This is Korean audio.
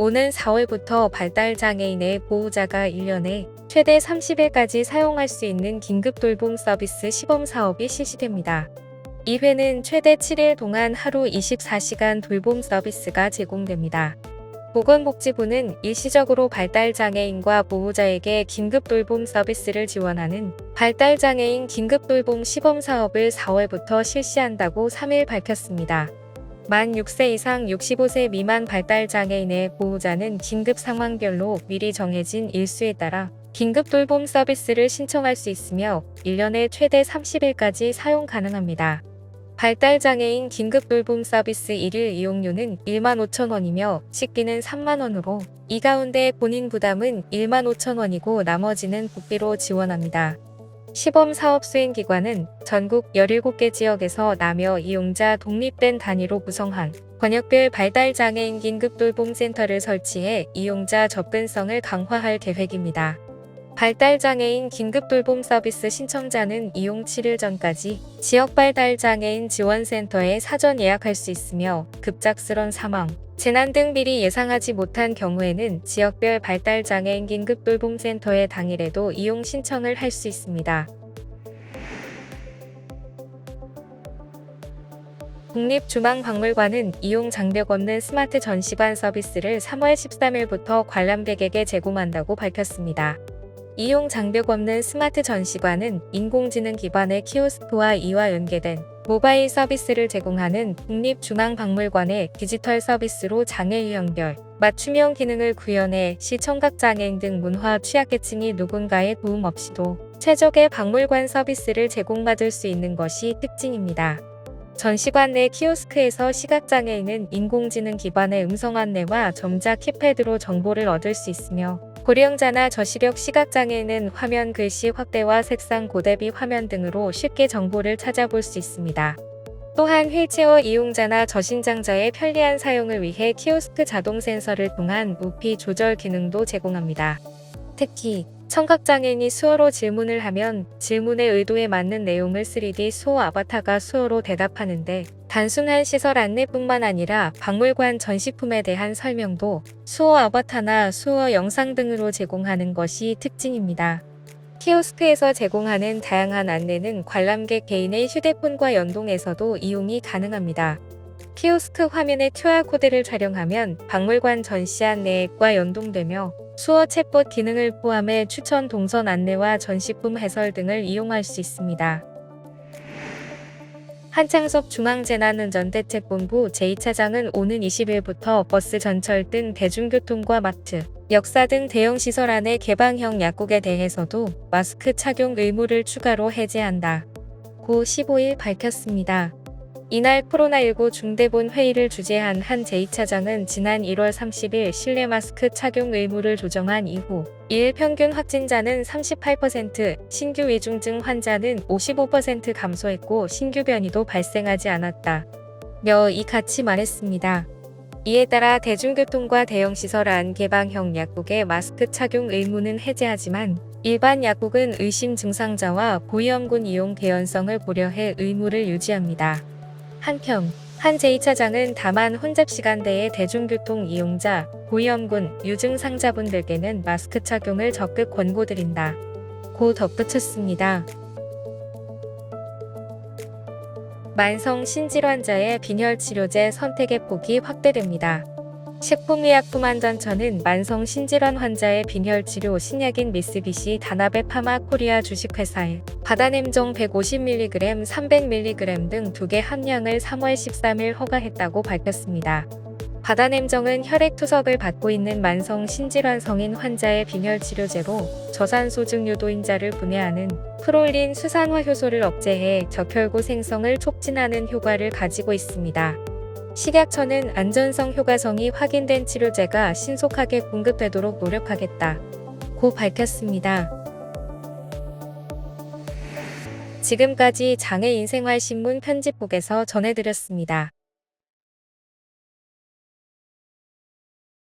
오는 4월부터 발달장애인의 보호자가 1년에 최대 30일까지 사용할 수 있는 긴급 돌봄 서비스 시범사업이 실시됩니다. 2회는 최대 7일 동안 하루 24시간 돌봄 서비스가 제공됩니다. 보건복지부는 일시적으로 발달장애인과 보호자에게 긴급 돌봄 서비스를 지원하는 발달장애인 긴급돌봄 시범사업을 4월부터 실시한다고 3일 밝혔습니다. 만 6세 이상 65세 미만 발달장애인의 보호자는 긴급 상황별로 미리 정해진 일수에 따라 긴급돌봄 서비스를 신청할 수 있으며 1년에 최대 30일까지 사용 가능합니다. 발달장애인 긴급돌봄 서비스 1일 이용료는 15,000원이며 식비는 30,000원으로 이 가운데 본인 부담은 15,000원이고 나머지는 국비로 지원합니다. 시범 사업 수행 기관은 전국 17개 지역에서 남녀 이용자 독립된 단위로 구성한 권역별 발달장애인 긴급돌봄센터를 설치해 이용자 접근성을 강화할 계획입니다. 발달장애인 긴급돌봄 서비스 신청자는 이용 7일 전까지 지역 발달장애인 지원센터에 사전 예약할 수 있으며 급작스런 사망, 재난 등 미리 예상하지 못한 경우에는 지역별 발달장애인 긴급돌봄센터에 당일에도 이용 신청을 할 수 있습니다. 국립중앙박물관은 이용 장벽 없는 스마트 전시관 서비스를 3월 13일부터 관람객에게 제공한다고 밝혔습니다. 이용 장벽 없는 스마트 전시관은 인공지능 기반의 키오스크와 이와 연계된 모바일 서비스를 제공하는 국립중앙박물관의 디지털 서비스로 장애 유형별, 맞춤형 기능을 구현해 시청각장애인 등 문화 취약계층이 누군가의 도움 없이도 최적의 박물관 서비스를 제공받을 수 있는 것이 특징입니다. 전시관 내 키오스크에서 시각장애인은 인공지능 기반의 음성 안내와 점자 키패드로 정보를 얻을 수 있으며 고령자나 저시력 시각장애인은 화면 글씨 확대와 색상 고대비 화면 등으로 쉽게 정보를 찾아볼 수 있습니다. 또한 휠체어 이용자나 저신장자의 편리한 사용을 위해 키오스크 자동 센서를 통한 높이 조절 기능도 제공합니다. 특히 청각장애인이 수어로 질문을 하면 질문의 의도에 맞는 내용을 3D 수어 아바타가 수어로 대답하는데 단순한 시설 안내뿐만 아니라 박물관 전시품에 대한 설명도 수어 아바타나 수어 영상 등으로 제공하는 것이 특징입니다. 키오스크에서 제공하는 다양한 안내는 관람객 개인의 휴대폰과 연동해서도 이용이 가능합니다. 키오스크 화면에 QR코드를 촬영하면 박물관 전시 안내 앱과 연동되며 수어 챗봇 기능을 포함해 추천 동선 안내와 전시품 해설 등을 이용할 수 있습니다. 한창섭 중앙재난안전대책본부 제2차장은 오는 20일부터 버스, 전철 등 대중교통과 마트, 역사 등 대형시설 안의 개방형 약국에 대해서도 마스크 착용 의무를 추가로 해제한다 고 15일 밝혔습니다. 이날 코로나19 중대본 회의를 주재한 한 제2차장은 지난 1월 30일 실내 마스크 착용 의무를 조정한 이후 일 평균 확진자는 38%, 신규 위중증 환자는 55% 감소했고 신규 변이도 발생하지 않았다 며 이같이 말했습니다. 이에 따라 대중교통과 대형시설 안 개방형 약국의 마스크 착용 의무는 해제하지만 일반 약국은 의심 증상자와 고위험군 이용 개연성을 고려해 의무를 유지합니다. 한편 한 제2차장은 다만 혼잡시간대의 대중교통 이용자, 고위험군, 유증상자분들께는 마스크 착용을 적극 권고드린다 고 덧붙였습니다. 만성 신질환자의 빈혈치료제 선택의 폭이 확대됩니다. 식품의약품안전처는 만성 신질환 환자의 빈혈치료 신약인 미쓰비시 다나베 파마 코리아 주식회사에 바다냄정 150mg, 300mg 등 2개 함량을 3월 13일 허가했다고 밝혔습니다. 바다냄정은 혈액투석을 받고 있는 만성 신질환 성인 환자의 빈혈치료제로 저산소증 유도인자를 분해하는 프롤린 수산화 효소를 억제해 적혈구 생성을 촉진하는 효과를 가지고 있습니다. 식약처는 안전성 효과성이 확인된 치료제가 신속하게 공급되도록 노력하겠다 고 밝혔습니다. 지금까지 장애인생활신문 편집국에서 전해드렸습니다.